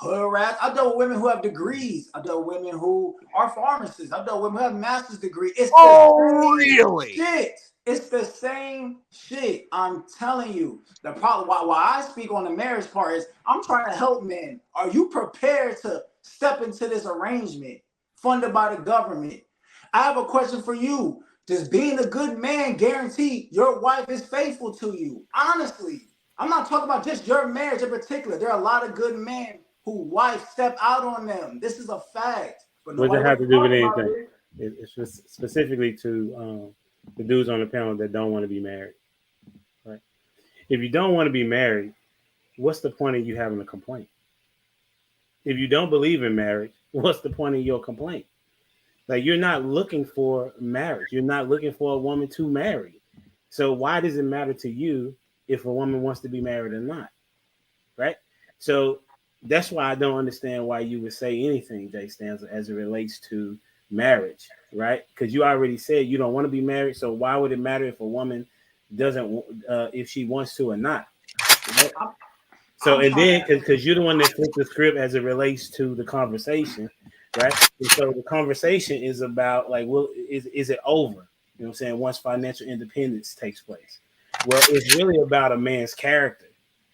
hood rats. I've dealt with women who have degrees. I've dealt with women who are pharmacists. I've dealt with women who have master's degree. It's the same shit. It's the same shit. I'm telling you. The problem why I speak on the marriage part is I'm trying to help men. Are you prepared to step into this arrangement funded by the government? I have a question for you. Does being a good man guarantee your wife is faithful to you? Honestly, I'm not talking about just your marriage in particular. There are a lot of good men who wives step out on them. This is a fact. But What does nobody it have wants to to do with talk about anything? it. It's just specifically to the dudes on the panel that don't want to be married. Right? If you don't want to be married, what's the point of you having a complaint? If you don't believe in marriage, what's the point of your complaint? Like, you're not looking for marriage. You're not looking for a woman to marry. So why does it matter to you if a woman wants to be married or not? Right? So that's why I don't understand why you would say anything, Jay Stanza, as it relates to marriage, right? Because you already said you don't want to be married. So why would it matter if a woman doesn't, if she wants to or not? Right? So, and then because you're the one that flipped the script as it relates to the conversation, right? And so the conversation is about, like, well, is it over? You know what I'm saying? Once financial independence takes place. Well, it's really about a man's character,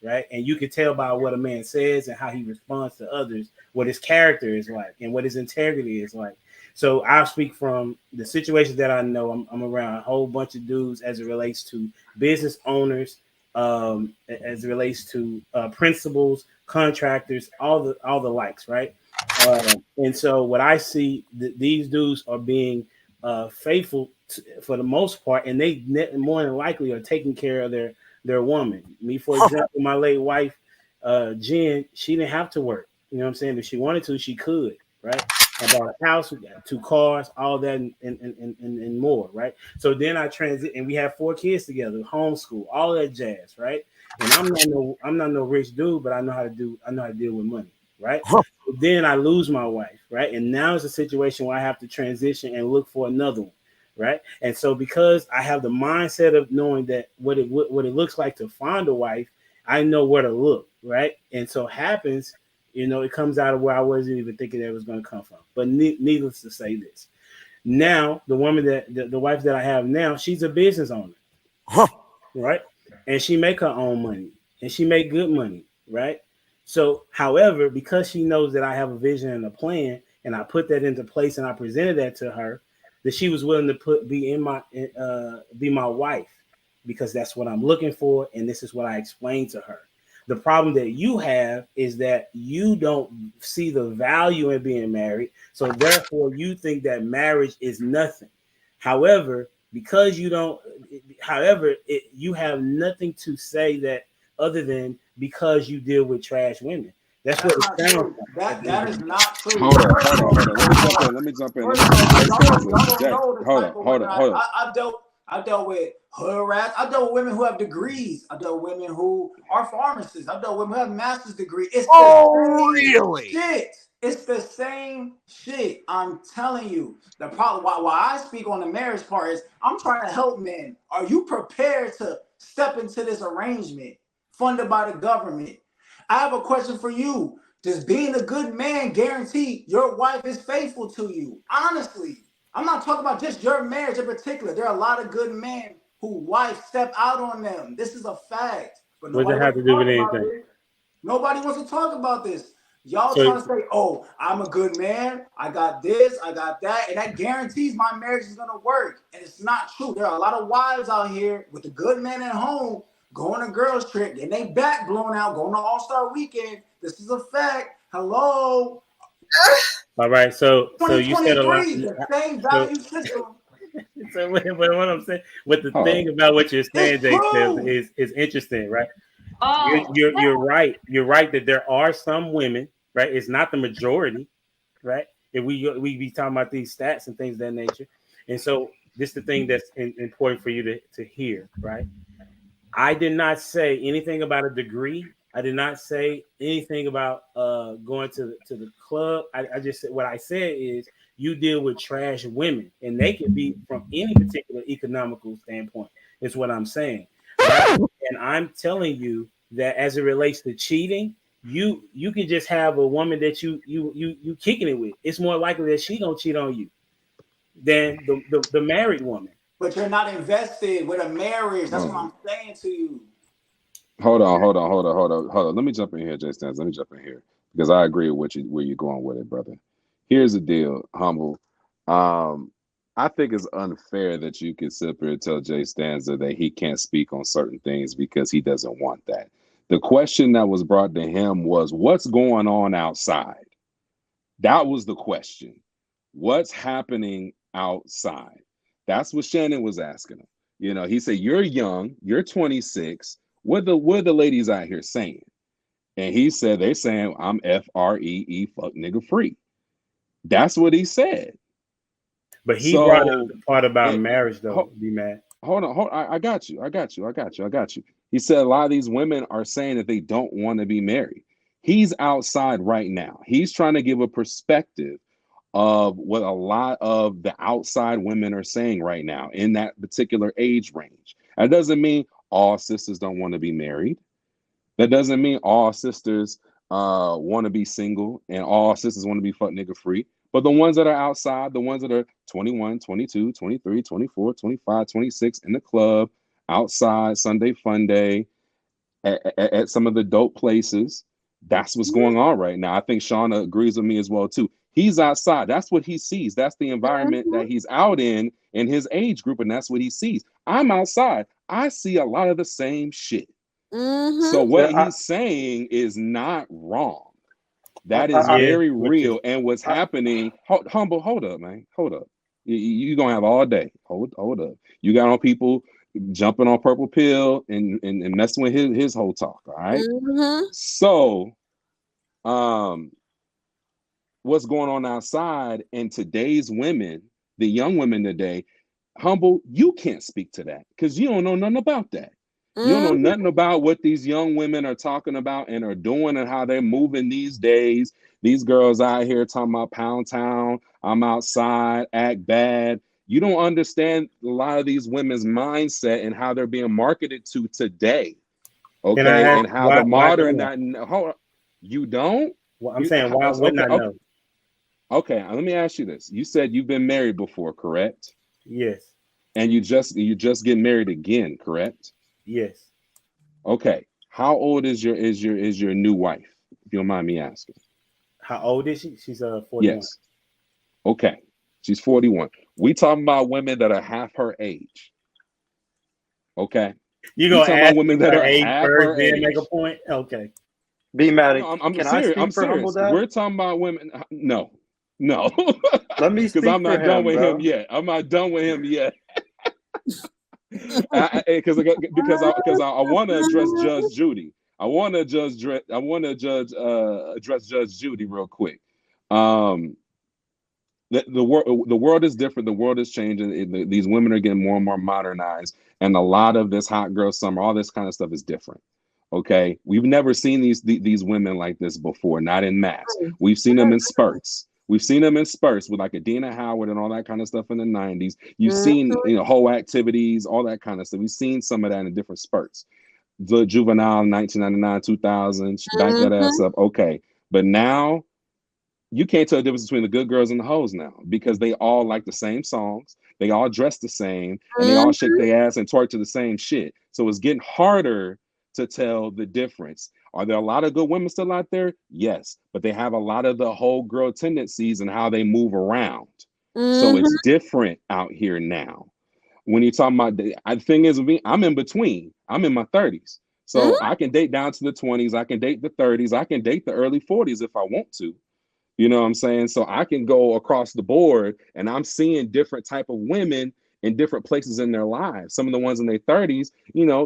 right? And you can tell by what a man says and how he responds to others, what his character is like and what his integrity is like. So I'll speak from the situations that I know. I'm around a whole bunch of dudes as it relates to business owners, as it relates to principals, contractors, all the likes, right? And so what I see, these dudes are being faithful for the most part, and they more than likely are taking care of their woman. Me, for example, my late wife, Jen, she didn't have to work. You know what I'm saying? If she wanted to, she could, right? I bought a house, we got 2 cars, all that, and more, right? So then I transit, and we have 4 kids together, homeschool, all that jazz, right? And I'm not no rich dude, but I know how to deal with money, right? But then I lose my wife, right? And now it's a situation where I have to transition and look for another one, right? And so because I have the mindset of knowing that what it looks like to find a wife, I know where to look, right? And so happens, it comes out of where I wasn't even thinking that it was going to come from. But needless to say this, now the woman the wife that I have now, she's a business owner, right? And she make her own money, and she make good money, right? So, however, because she knows that I have a vision and a plan, and I put that into place, and I presented that to her, that she was willing to be my wife, because that's what I'm looking for, and this is what I explained to her. The problem that you have is that you don't see the value in being married, so therefore you think that marriage is nothing. However, because you don't, you have nothing to say that other than because you deal with trash women. That's what it sounds like. That is not true. Hold on. Let me jump in. Y'all don't Jay, know the type of women I've dealt with hood rats. I've dealt with women who have degrees. I've dealt with women who are pharmacists. I've dealt with women who have master's degree. It's the same shit. It's the same shit. I'm telling you. The problem why I speak on the marriage part is I'm trying to help men. Are you prepared to step into this arrangement funded by the government? I have a question for you. Does being a good man guarantee your wife is faithful to you? Honestly, I'm not talking about just your marriage in particular. There are a lot of good men who wives step out on them. This is a fact. But What does nobody it have wants to to do with talk about anything? this. Nobody wants to talk about this. Y'all So, trying to say, oh, I'm a good man. I got this, I got that. And that guarantees my marriage is going to work. And it's not true. There are a lot of wives out here with a good man at home going on a girls trip, getting their back blown out, going to All-Star Weekend. This is a fact. Hello. all right. So you said a lot. 2023, the same So, value system. so what I'm saying, what the Hold thing about what you're saying, It's Jake, true. is interesting, right? Oh, You're right. You're right that there are some women, right? It's not the majority, right? If we be talking about these stats and things of that nature, and so this is the thing that's important for you to hear, right? I did not say anything about a degree. I did not say anything about going to the club. I just said what I said is you deal with trash women, and they can be from any particular economical standpoint. Is what I'm saying, right? And I'm telling you that as it relates to cheating, you can just have a woman that you kicking it with. It's more likely that she gonna cheat on you than the married woman. But you're not invested with a marriage. That's what I'm saying to you. Hold on. Let me jump in here, Jay Stans. Let me jump in here because I agree with you where you're going with it, brother. Here's the deal, humble. I think it's unfair that you can sit here and tell Jay Stanza that he can't speak on certain things because he doesn't want that. The question that was brought to him was, what's going on outside? That was the question. What's happening outside? That's what Shannon was asking him. You know, he said, you're young, you're 26. What the ladies out here saying? And he said, they're saying, I'm FREE, fuck nigga free. That's what he said. But he brought up the part about marriage, though. Be mad. Hold on. I got you. He said a lot of these women are saying that they don't want to be married. He's outside right now. He's trying to give a perspective of what a lot of the outside women are saying right now in that particular age range. That doesn't mean all sisters don't want to be married. That doesn't mean all sisters want to be single and all sisters want to be fuck nigga free. But the ones that are outside, the ones that are 21, 22, 23, 24, 25, 26 in the club, outside, Sunday fun day, at some of the dope places, that's what's going on right now. I think Shauna agrees with me as well, too. He's outside. That's what he sees. That's the environment that he's out in his age group, and that's what he sees. I'm outside. I see a lot of the same shit. So what he's saying is not wrong. That is very real. And what's happening, humble, hold up, man. Hold up. You're going to have all day. Hold up. You got on people jumping on purple pill and messing with his whole talk, all right? So, what's going on outside and today's women, the young women today, humble, you can't speak to that because you don't know nothing about that. You don't know nothing about what these young women are talking about and are doing and how they're moving these days. These girls out here talking about Pound Town, I'm outside, act bad. You don't understand a lot of these women's mindset and how they're being marketed to today. Okay, and how the modern that you don't? Well, I'm saying why wouldn't I know? Okay, let me ask you this. You said you've been married before, correct? Yes. And you just get married again, correct? Yes. Okay. How old is your new wife? If you don't mind me asking. How old is she? She's 41. Yes. Okay. She's 41. We talking about women that are half her age. Okay. You gonna talking about women that are half her age? Make a point. Okay. Be mad. No, I'm serious. I'm serious. We're talking about women. No. Let me speak because I'm not done with bro. him yet. I'm not done with him yet. Because I want to address Judge Judy. I want to address Judge Judy real quick. The world is different. The world is changing. These women are getting more and more modernized, and a lot of this hot girl summer, all this kind of stuff is different. Okay, we've never seen these women like this before, not in mass. We've seen them in spurts. We've seen them in spurts with like Adina Howard and all that kind of stuff in the 90s. You've seen, whole activities, all that kind of stuff. We've seen some of that in different spurts. The Juvenile, 1999, 2000, back that ass up. Okay. But now you can't tell the difference between the good girls and the hoes now because they all like the same songs. They all dress the same and they all shake their ass and twerk to the same shit. So it's getting harder to tell the difference. Are there a lot of good women still out there? Yes, but they have a lot of the whole girl tendencies and how they move around. So it's different out here now. When you're talking about the thing is, I'm in between. I'm in my 30s. So I can date down to the 20s. I can date the 30s. I can date the early 40s if I want to. You know what I'm saying? So I can go across the board and I'm seeing different type of women in different places in their lives. Some of the ones in their 30s,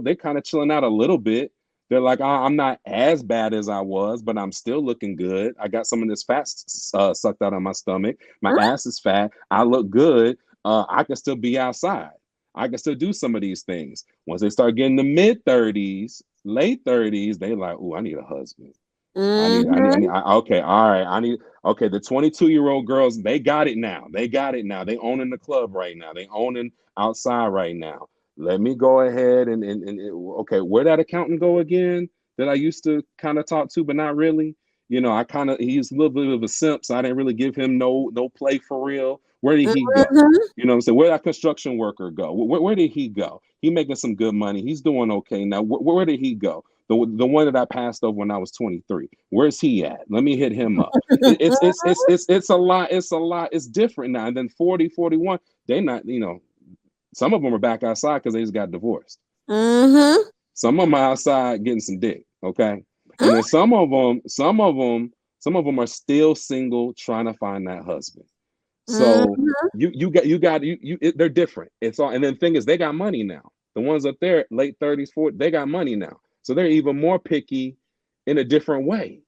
they kind of chilling out a little bit. They're like, I'm not as bad as I was, but I'm still looking good. I got some of this fat sucked out of my stomach. My ass is fat. I look good. I can still be outside. I can still do some of these things. Once they start getting the mid 30s, late 30s, they like, oh, I need a husband. Okay, all right. The 22-year-old girls, they got it now. They owning the club right now. They owning outside right now. Let me go ahead and okay, where that accountant go again? that I used to kind of talk to, but not really. You know, he's a little bit of a simp, so I didn't really give him no play for real. Where did he go? You know what I'm saying? Where did that construction worker go? Where did he go? He making some good money. He's doing okay now. Where did he go? The one that I passed over when I was 23. Where's he at? Let me hit him up. It's a lot. It's a lot. It's different now. And then 40, 41, they not, you know, some of them are back outside because they just got divorced. Some of them are outside getting some dick. Okay. And then some of them are still single, trying to find that husband. So they're different. It's all, and then the thing is, they got money now. The ones up there, late 30s, 40s, they got money now. So they're even more picky in a different way.